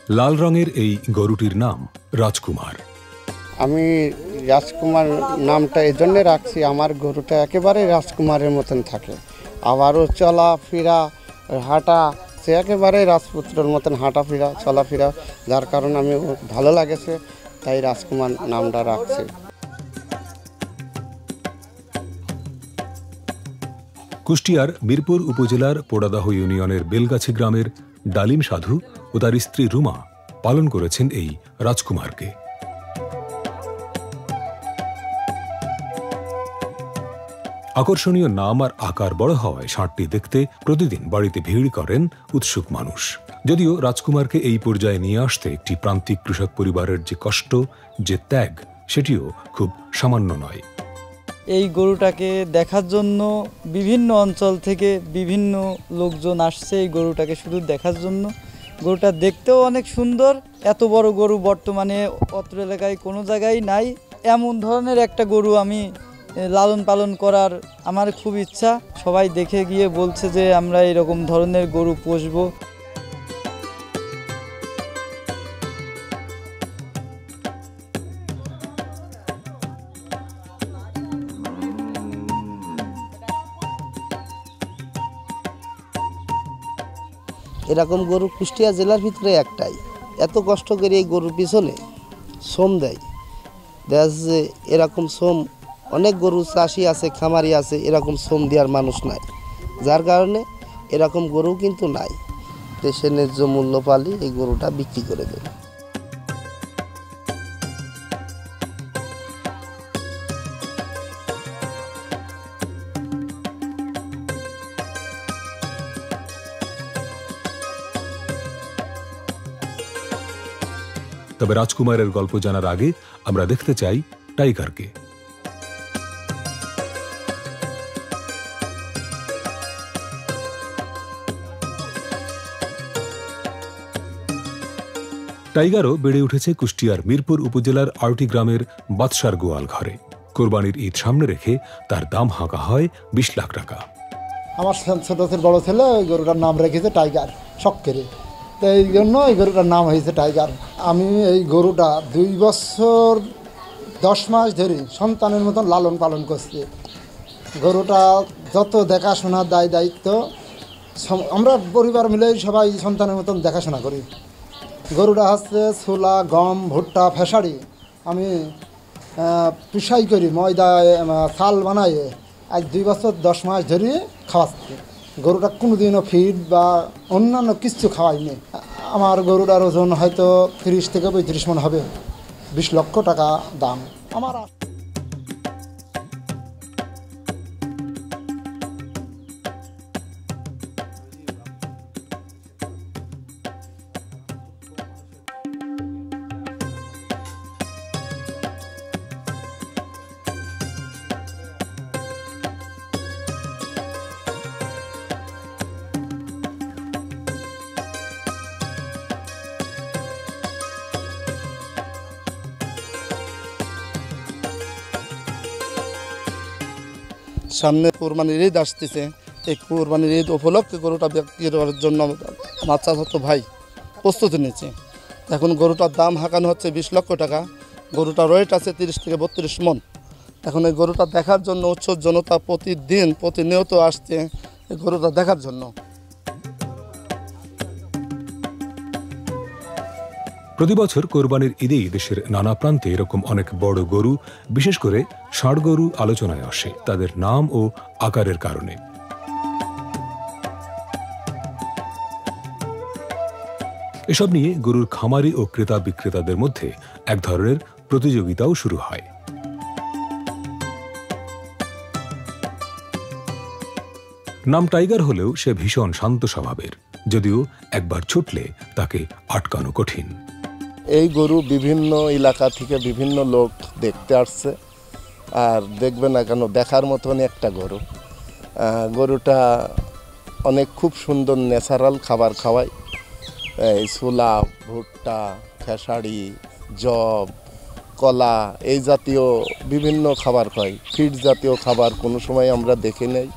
লাল রঙের এই গরুটির নাম রাজকুমার। আমি রাজকুমার নামটা এই জন্যে রাখছি, আমার গরুটা একেবারে রাজকুমারের মতন থাকে, আবারও চলাফেরা হাঁটা সে একেবারে রাজপুত্রের মতন হাঁটাফেরা চলাফেরা, যার কারণে আমি ভালো লাগেছে, তাই রাজকুমার নামটা রাখছি। কুষ্টিয়ার মিরপুর উপজেলার পোড়াদাহ ইউনিয়নের বেলগাছি গ্রামের ডালিম সাধু ও তার স্ত্রী রুমা পালন করেছেন এই রাজকুমারকে। আকর্ষণীয় নাম আর আকার বড় হওয়ায় ষাঁড়টি দেখতে প্রতিদিন বাড়িতে ভিড় করেন উৎসুক মানুষ। যদিও রাজকুমারকে এই পর্যায়ে নিয়ে আসতে একটি প্রান্তিক কৃষক পরিবারের যে কষ্ট, যে ত্যাগ, সেটিও খুব সামান্য নয়। এই গরুটাকে দেখার জন্য বিভিন্ন অঞ্চল থেকে বিভিন্ন লোকজন আসছে এই গরুটাকে শুধু দেখার জন্য। গরুটা দেখতেও অনেক সুন্দর, এত বড় গরু বর্তমানে অত্র এলাকায় কোনো জায়গায় নাই। এমন ধরনের একটা গরু আমি লালন পালন করার আমার খুব ইচ্ছা। সবাই দেখে গিয়ে বলছে যে আমরা এরকম ধরনের গরু পুষবো। এরকম গরু কুষ্টিয়া জেলার ভিতরে একটাই, এত কষ্ট করে এই গরুর পিছনে শ্রম দেয়। দেখা যাচ্ছে এরকম শ্রম অনেক গরু চাষি আছে, খামারি আছে, এরকম শ্রম দেওয়ার মানুষ নাই, যার কারণে এরকম গরু কিন্তু নাই। দেশের ন্যায্য মূল্য পালি এই গরুটা বিক্রি করে দেবে। তবে রাজকুমারের গল্প জানার আগে আমরা দেখতে চাই টাইগারকে। টাইগারও বেড়ে উঠেছে কুষ্টিয়ার মিরপুর উপজেলার আরটি গ্রামের বাদশার গোয়াল ঘরে। কোরবানির ঈদ সামনে রেখে তার দাম হাঁকা হয় 20 লাখ টাকা। আমার ছোট বড় ছেলে ওই গরুটার নাম রেখেছে টাইগার, শখ করে, তো এই জন্য এই গরুটার নাম হয়েছে টাইগার। আমি এই গরুটা 2 বছর 10 মাস ধরে সন্তানের মতন লালন পালন করছি। গরুটা যত দেখাশোনা দায়িত্ব আমরা পরিবার মিলে সবাই সন্তানের মতন দেখাশোনা করি। গরুটা হচ্ছে ছোলা, গম, ভুট্টা, ফেসারি আমি পিসাই করি, ময়দায় চাল বানাই আজ 2 বছর 10 মাস ধরে খাওয়াচ্ছি। গরুটা কোনোদিনও ফিড বা অন্যান্য কিছু খাওয়াইনি। আমার গরুটার ওজন হয়তো 30 থেকে 35 মণ হবে, 20 লক্ষ টাকা দাম আমার। সামনে কোরবানির ঈদ আসতেছে, এই কোরবানির ঈদ উপলক্ষে গরুটা বিক্রি করার জন্য আমার চাচাতো ভাই প্রস্তুতি নিচ্ছে। এখন গরুটার দাম হাঁকানো হচ্ছে 20 লক্ষ টাকা। গরুটার ওয়েট আছে 30 থেকে 32 মণ। এখন এই গরুটা দেখার জন্য উৎসুক জনতা প্রতিনিয়ত আসছে এই গরুটা দেখার জন্য। প্রতি বছর কোরবানির ঈদেই দেশের নানা প্রান্তে এরকম অনেক বড় গরু, বিশেষ করে ষাঁড় গরু আলোচনায় আসে তাদের নাম ও আকারের কারণে। এসব নিয়ে গরুর খামারি ও ক্রেতা বিক্রেতাদের মধ্যে এক ধরনের প্রতিযোগিতাও শুরু হয়। নাম টাইগার হলেও সে ভীষণ শান্ত স্বভাবের, যদিও একবার ছুটলে তাকে আটকানো কঠিন। এই গরু বিভিন্ন এলাকা থেকে বিভিন্ন লোক দেখতে আসছে, আর দেখবে না কেন, দেখার মতন একটা গরু। গরুটা অনেক খুব সুন্দর ন্যাচারাল খাবার খাওয়ায়, এই ছোলা, ভুট্টা, খেসারি, জব, কলা, এই জাতীয় বিভিন্ন খাবার খায়। ফিড জাতীয় খাবার কোনো সময় আমরা দেখি নেই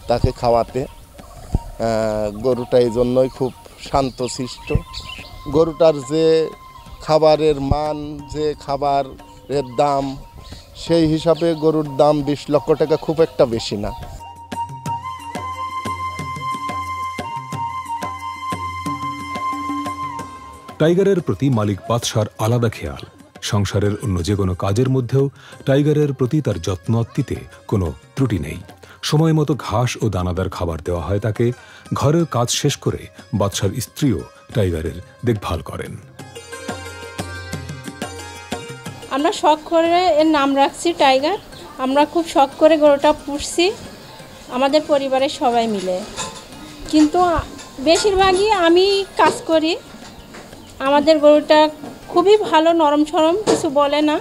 তাকে খাওয়াতে। গরুটা এই জন্যই খুব শান্তশিষ্ট। গরুটার যে খাবারের মান, যে খাবারের দাম, সেই হিসাবে গরুর দাম 20 লক্ষ টাকা খুব একটা বেশি না। টাইগারের প্রতি মালিক বাদশার আলাদা খেয়াল। সংসারের অন্য যে কোনো কাজের মধ্যেও টাইগারের প্রতি তার যত্ন আত্মিতে কোনো ত্রুটি নেই। সময় মতো ঘাস ও দানাদার খাবার দেওয়া হয় তাকে। ঘরের কাজ শেষ করে বাদশার স্ত্রীও টাইগারের দেখভাল করেন। আমরা শখ করে এর নাম রাখছি টাইগার। আমরা খুব শখ করে গরুটা পুষছি আমাদের পরিবারের সবাই মিলে, কিন্তু বেশিরভাগই আমি কাজ করি। আমাদের গরুটা খুবই ভালো, নরম সরম, কিছু বলে না।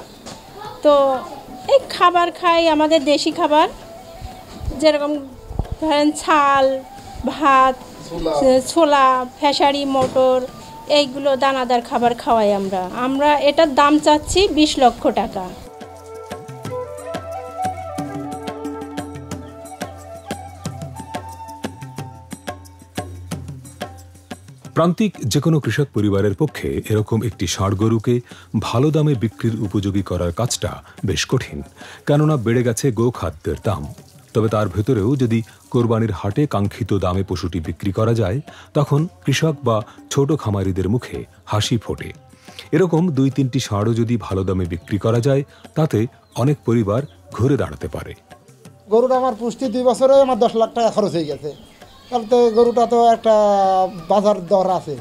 তো এই খাবার খাই, আমাদের দেশি খাবার, যেরকম ধরেন ছাল, ভাত, ছোলা, খেসারি, মটর, এইগুলো দানাদার খাবার খাওয়াই আমরা এটার দাম চাচ্ছি 20 লক্ষ টাকা। প্রান্তিক যে কোনো কৃষক পরিবারের পক্ষে এরকম একটি ষাঁড় গরুকে ভালো দামে বিক্রির উপযোগী করার কাজটা বেশ কঠিন, কেননা বেড়ে গেছে গোখাদ্যের দাম। তবে তার ভেতরেও যদি কোরবানির হাটে কাঙ্ক্ষিত দামে পশুটি বিক্রি করা যায়, তখন কৃষক বা ছোট খামারিদের মুখে হাসি ফোটে। এরকম 2-3টি ষাঁড়ও যদি ভালো দামে বিক্রি করা যায়, তাতে অনেক পরিবার ঘুরে দাঁড়াতে পারে। গরুটা আমার পুষ্টি 2 বছরে আমার 10 লাখ টাকা খরচ হয়ে গেছে। তাহলে তো গরুটা তো একটা বাজার দর আছে,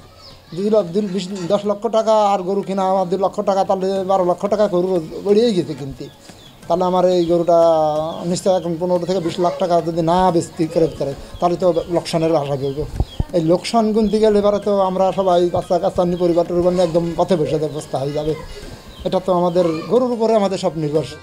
10 লক্ষ টাকা আর গরু কিনা আমার 2 লক্ষ টাকা, তাহলে 12 লক্ষ টাকা গরু বেরিয়ে গেছে কিনতে। তাহলে আমার এই গরুটা নিশ্চয় এখন 15 থেকে 20 লাখ টাকা যদি না বেচতে করে তাহলে তো লোকসানের আশা করবো। এই লোকসান গুনতে গেলে এবারে তো আমরা সবাই বাচ্চা কাচ্চা নিয়ে পরিবার নিয়ে একদম পথে বসে অবস্থা হয়ে যাবে। এটা তো আমাদের গরুর উপরে আমাদের সব নির্ভরশীল।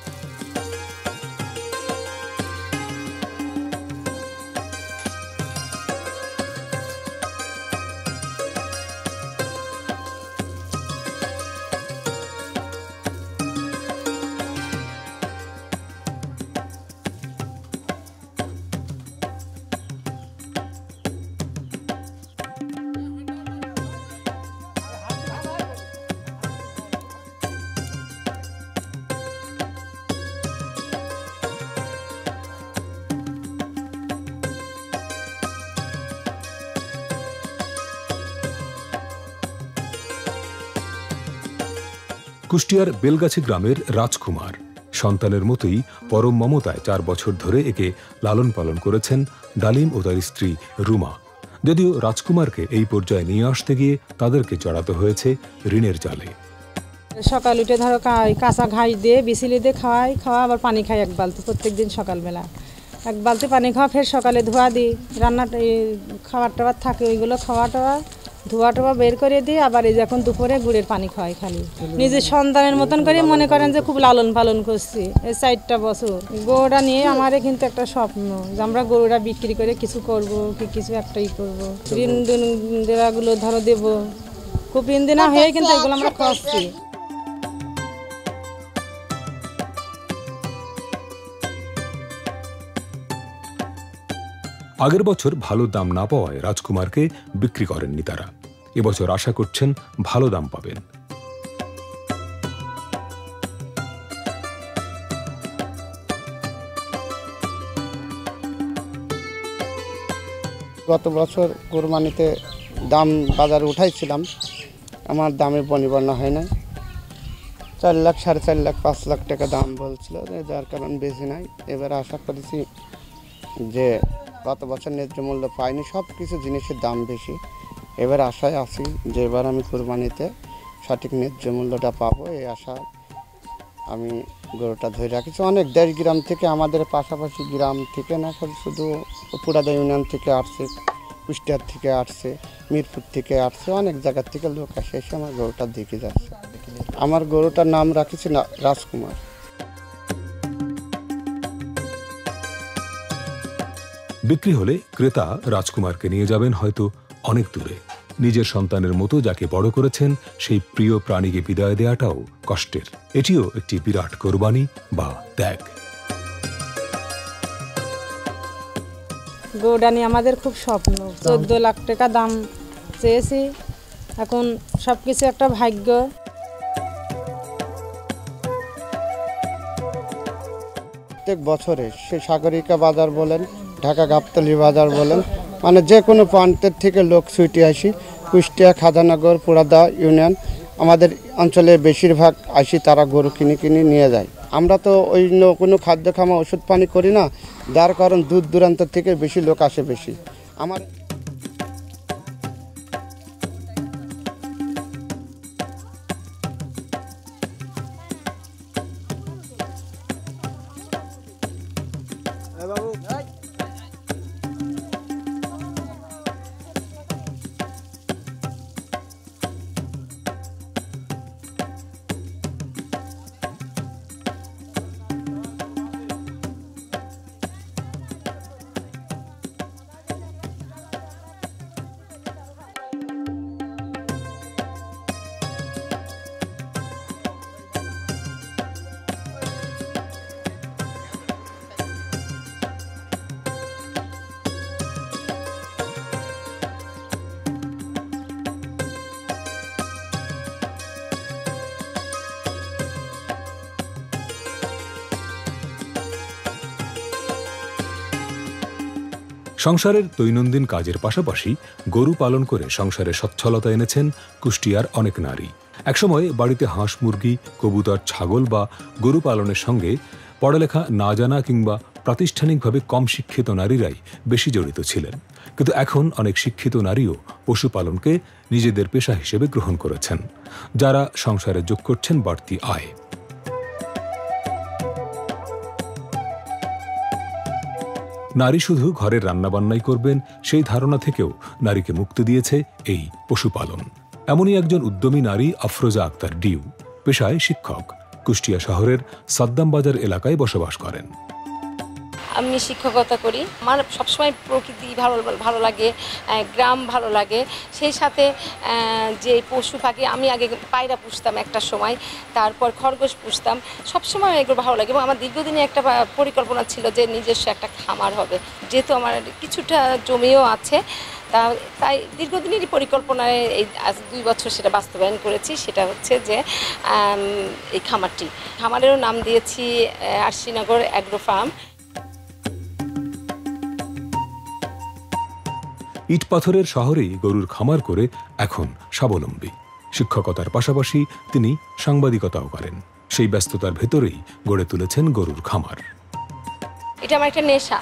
কুষ্টিয়ার বেলগাছি গ্রামের রাজকুমার সন্তানের মতোই পরম মমতায় 4 বছর ধরে একে লালন পালন করেছেন ডালিম ও তার স্ত্রী রুমা। যদিও রাজকুমারকে এই পর্যায়ে নিয়ে আসতে গিয়ে তাদেরকে জড়াতে হয়েছে ঋণের জালে। সকাল উঠে ধরো কাঁচা ঘাস দিয়ে বিছিলি দিয়ে খাওয়া আবার পানি খাই 1 বালতি প্রত্যেকদিন সকালবেলা। 1 বালতি পানি খাওয়া, ফের সকালে ধোয়া দিই, রান্নাটা খাবার টাবার থাকে ওইগুলো খাওয়া টাওয়া ধোয়া টোয়া বের করে দিই। আবার এই যখন দুপুরে গুড়ের পানি খাওয়াই খালি। নিজের সন্তানের মতন করে মনে করেন যে খুব লালন পালন করছি এই 4টা বছর। গরুটা নিয়ে আমারে কিন্তু একটা স্বপ্ন যে আমরা গরুটা বিক্রি করে কিছু করব, কি কিছু একটাই করব। ঋণ দেওয়াগুলো ধরো দেবো, খুব ঋণ দেনা হয়ে কিন্তু এগুলো আমরা খাচ্ছি। আগের বছর ভালো দাম না পাওয়ায় রাজকুমারকে বিক্রি করেননি তারা। এবছর আশা করছেন ভালো দাম পাবেন। গত বছর কোরবানিতে দাম বাজারে উঠাইছিলাম, আমার দামে বনিবর্ণ হয় না। 4 লাখ, 4.5 লাখ, 5 লাখ টাকা দাম বলছিল, যার কারণ বেশি নাই। এবার আশা করেছি যে গত বছর ন্যায্য মূল্য পাইনি, সব কিছু জিনিসের দাম বেশি। এবার আশায় আছি যে এবার আমি কোরবানিতে সঠিক ন্যায্য মূল্যটা পাবো, এই আশা আমি গরুটা ধরে রাখছি। অনেক দেশ গ্রাম থেকে, আমাদের পাশাপাশি গ্রাম থেকে না, শুধু পুরাদা ইউনিয়ন থেকে আসছে, কুষ্টিয়ার থেকে আসছে, মিরপুর থেকে আসছে, অনেক জায়গার থেকে লোক আসে, এসে আমার গরুটা দেখে যাচ্ছে। আমার গরুটার নাম রাখছি রাজকুমার। বিক্রি হলে ক্রেতা রাজকুমারকে নিয়ে যাবেন হয়তো অনেক দূরে। নিজের সন্তানের মতো যাকে বড় করেছেন সেই প্রিয় প্রাণীকে বিদায় দেওয়াটাও কষ্টের। এটিও একটি বিরাট কোরবানি বা ত্যাগ। গরুটা নিয়ে আমাদের খুব স্বপ্ন। 14 লাখ টাকা দাম চেয়েছি, এখন সব কিছু একটা ভাগ্য। প্রত্যেক বছরে সে সাগরিকা বাজার বলেন, ঢাকা গাবতলী বাজার বলেন, মানে যে কোনো প্রান্তের থেকে লোক ছুটে আসি। কুষ্টিয়া, খাজানগর, পুরাদা ইউনিয়ন আমাদের অঞ্চলের বেশিরভাগ আসি, তারা গরু কিনে নিয়ে যায়। আমরা তো অন্য কোনো খাদ্য খামা ওষুধ পানি করি না, যার কারণ দূর দূরান্ত থেকে বেশি লোক আসে বেশি। আমার সংসারের দৈনন্দিন কাজের পাশাপাশি গরু পালন করে সংসারে সচ্ছলতা এনেছেন কুষ্টিয়ার অনেক নারী। একসময় বাড়িতে হাঁস, মুরগি, কবুতর, ছাগল বা গরু পালনের সঙ্গে পড়ালেখা না জানা কিংবা প্রাতিষ্ঠানিকভাবে কম শিক্ষিত নারীরাই বেশি জড়িত ছিলেন। কিন্তু এখন অনেক শিক্ষিত নারীও পশুপালনকে নিজেদের পেশা হিসেবে গ্রহণ করেছেন, যারা সংসারে যোগ করছেন বাড়তি আয়। নারী শুধু ঘরের রান্নাবান্নাই করবেন সেই ধারণা থেকেও নারীকে মুক্তি দিয়েছে এই পশুপালন। এমনই একজন উদ্যমী নারী আফরোজা আক্তার ডিউ। পেশায় শিক্ষক, কুষ্টিয়া শহরের সাদ্দাম বাজার এলাকায় বসবাস করেন। আমি শিক্ষকতা করি। আমার সবসময় প্রকৃতি ভালো লাগে, গ্রাম ভালো লাগে, সেই সাথে যে পশু পাখি, আমি আগে পায়রা পুষতাম একটা সময়, তারপর খরগোশ পুষতাম, সবসময় এগুলো ভালো লাগে। এবং আমার দীর্ঘদিনে একটা পরিকল্পনা ছিল যে নিজস্ব একটা খামার হবে, যেহেতু আমার কিছুটা জমিও আছে, তাই দীর্ঘদিনেরই পরিকল্পনায় এই আজ 2 বছর সেটা বাস্তবায়ন করেছি। সেটা হচ্ছে যে এই খামারেরও নাম দিয়েছি আরশিনগর অ্যাগ্রো ফার্ম। ইট পাথরের শহরেই গরুর খামার করে এখন স্বাবলম্বী। শিক্ষকতার পাশাপাশি তিনি সাংবাদিকতাও করেন। সেই ব্যস্ততার ভেতরেই গড়ে তুলেছেন গরুর খামার। এটা আমার একটা নেশা,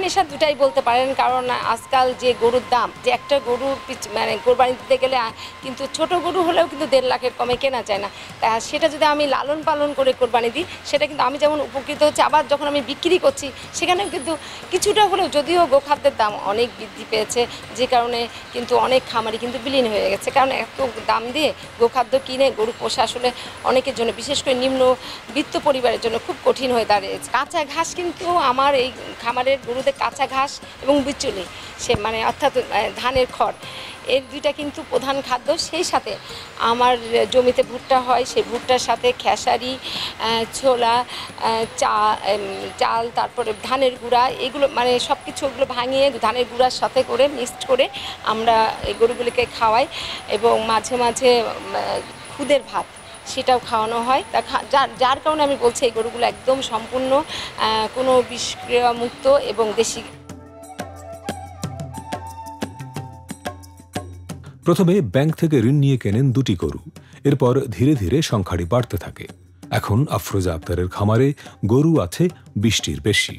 নেশা দুটাই বলতে পারেন। কারণ আজকাল যে গরুর দাম, যে একটা গরুর মানে কোরবানি দিতে গেলে কিন্তু ছোট গরু হলেও কিন্তু 1.5 লাখের কমে কেনা যায় না। তা সেটা যদি আমি লালন পালন করে কোরবানি দিই, সেটা কিন্তু আমি যেমন উপকৃত হচ্ছে, আবার যখন আমি বিক্রি করছি সেখানেও কিন্তু কিছুটা হলেও, যদিও গোখাদ্যের দাম অনেক বৃদ্ধি পেয়েছে, যে কারণে কিন্তু অনেক খামারি কিন্তু বিলীন হয়ে গেছে। কারণ এত দাম দিয়ে গোখাদ্য কিনে গরু পোষা আসলে অনেকের জন্য, বিশেষ করে নিম্নবিত্ত পরিবারের জন্য খুব কঠিন হয়ে দাঁড়িয়েছে। কাঁচা ঘাস কিন্তু আমার এই খামারের গরুদের কাঁচা ঘাস এবং বিচুলি, সে মানে অর্থাৎ ধানের খড়, এর দুইটা কিন্তু প্রধান খাদ্য। সেই সাথে আমার জমিতে ভুট্টা হয়, সেই ভুট্টার সাথে খেসারি, ছোলা, চাল, তারপরে ধানের গুঁড়া, এগুলো মানে সব কিছু ওগুলো ভাঙিয়ে ধানের গুঁড়ার সাথে করে মিক্সড করে আমরা এই গরুগুলিকে খাওয়াই। এবং মাঝে মাঝে খুদের ভাত সেটাও খাওয়ানো হয়। যার কারণে আমি বলছি এই গরুগুলো একদম সম্পূর্ণ কোনো বিষক্রিয়া মুক্ত এবং দেশি। প্রথমে ব্যাংক থেকে ঋণ নিয়ে কেনেন 2টি গরু। এরপর ধীরে ধীরে সংখ্যাটি বাড়তে থাকে। এখন আফরোজা আক্তারের খামারে গরু আছে 20টির বেশি।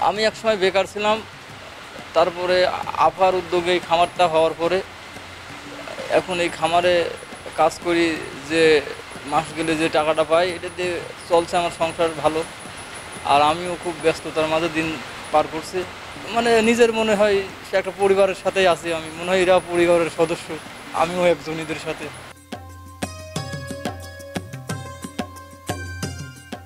আমি একসময় বেকার ছিলাম, তারপরে আপার উদ্যোগে এই খামারটা হওয়ার পরে এখন এই খামারে কাজ করি, যে মাস গেলে যে টাকাটা পাই এটা দিয়ে চলছে আমার সংসার ভালো। আর আমিও খুব ব্যস্ততার মাঝে দিন পার করছি। মানে নিজের মনে হয় সে একটা পরিবারের সাথেই আছি, আমি মনে হয় এরা পরিবারের সদস্য, আমিও একজন এদের সাথে।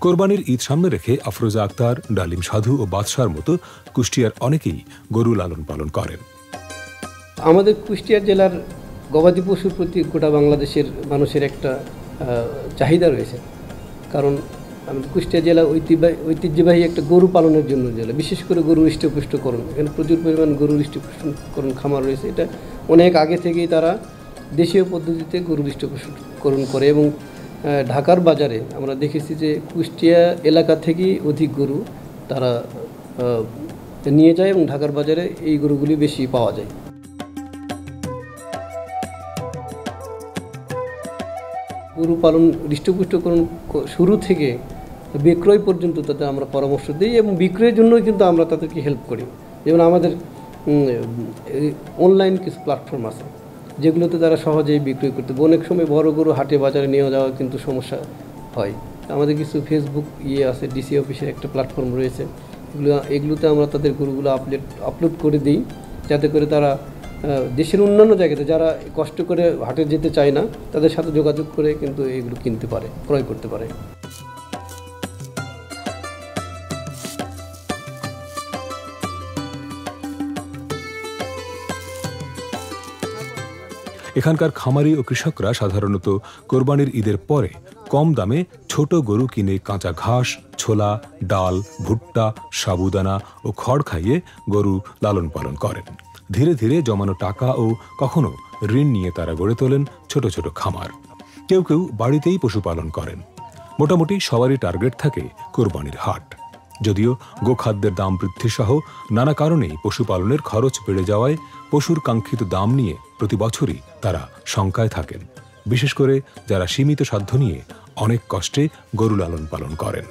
কোরবানির ঈদ সামনে রেখে আফরোজা আক্তার, ডালিম সাধু ও বাদশার মতো কুষ্টিয়ার অনেকেই গরু লালন পালন করেন। আমাদের কুষ্টিয়া জেলার গবাদি পশুর প্রতি গোটা বাংলাদেশের মানুষের একটা চাহিদা রয়েছে। কারণ আমাদের কুষ্টিয়া জেলা ঐতিহ্যবাহী একটা গরু পালনের জন্য জেলা, বিশেষ করে গরু হৃষ্টপুষ্টকরণ। এখানে প্রচুর পরিমাণ গরু হৃষ্টপুষ্টকরণ খামার রয়েছে। এটা অনেক আগে থেকেই তারা দেশীয় পদ্ধতিতে গরু হৃষ্টপুষ্টকরণ করে এবং ঢাকার বাজারে আমরা দেখেছি যে কুষ্টিয়া এলাকা থেকেই অধিক গরু তারা নিয়ে যায় এবং ঢাকার বাজারে এই গরুগুলি বেশি পাওয়া যায়। গরু পালন হৃষ্টপুষ্টকরণ শুরু থেকে বিক্রয় পর্যন্ত তাদের আমরা পরামর্শ দিই এবং বিক্রয়ের জন্যই কিন্তু আমরা তাদেরকে হেল্প করি। যেমন আমাদের অনলাইন কিছু প্ল্যাটফর্ম আছে যেগুলোতে তারা সহজেই বিক্রয় করতে পারে। অনেক সময় বড় গরু হাটে বাজারে নিয়ে যাওয়া কিন্তু সমস্যা হয়। আমাদের কিছু ফেসবুক আছে, ডিসি অফিসের একটা প্ল্যাটফর্ম রয়েছে, এগুলোতে আমরা তাদের গরুগুলো আপলোড করে দিই যাতে করে তারা দেশের অন্যান্য জায়গাতে যারা কষ্ট করে হাটে যেতে চায় না তাদের সাথে যোগাযোগ করে কিন্তু এগুলো কিনতে পারে, ক্রয় করতে পারে। এখানকার খামারি ও কৃষকরা সাধারণত কোরবানির ঈদের পরে কম দামে ছোট গরু কিনে কাঁচা ঘাস, ছোলা, ডাল, ভুট্টা, সাবুদানা ও খড় খাইয়ে গরু লালন পালন করেন। ধীরে ধীরে জমানো টাকা ও কখনো ঋণ নিয়ে তারা গড়ে তোলেন ছোট ছোট খামার। কেউ কেউ বাড়িতেই পশুপালন করেন। মোটামুটি সবারই টার্গেট থাকে কোরবানির হাট। যদিও গোখাদ্যের দাম বৃদ্ধি সহ নানা কারণেই পশুপালনের খরচ বেড়ে যাওয়ায় পশুর কাঙ্ক্ষিত দাম নিয়ে প্রতি বছরই তারা শঙ্কায় থাকেন, বিশেষ করে যারা সীমিত সাধ্য নিয়ে অনেক কষ্টে গরু লালন পালন করেন।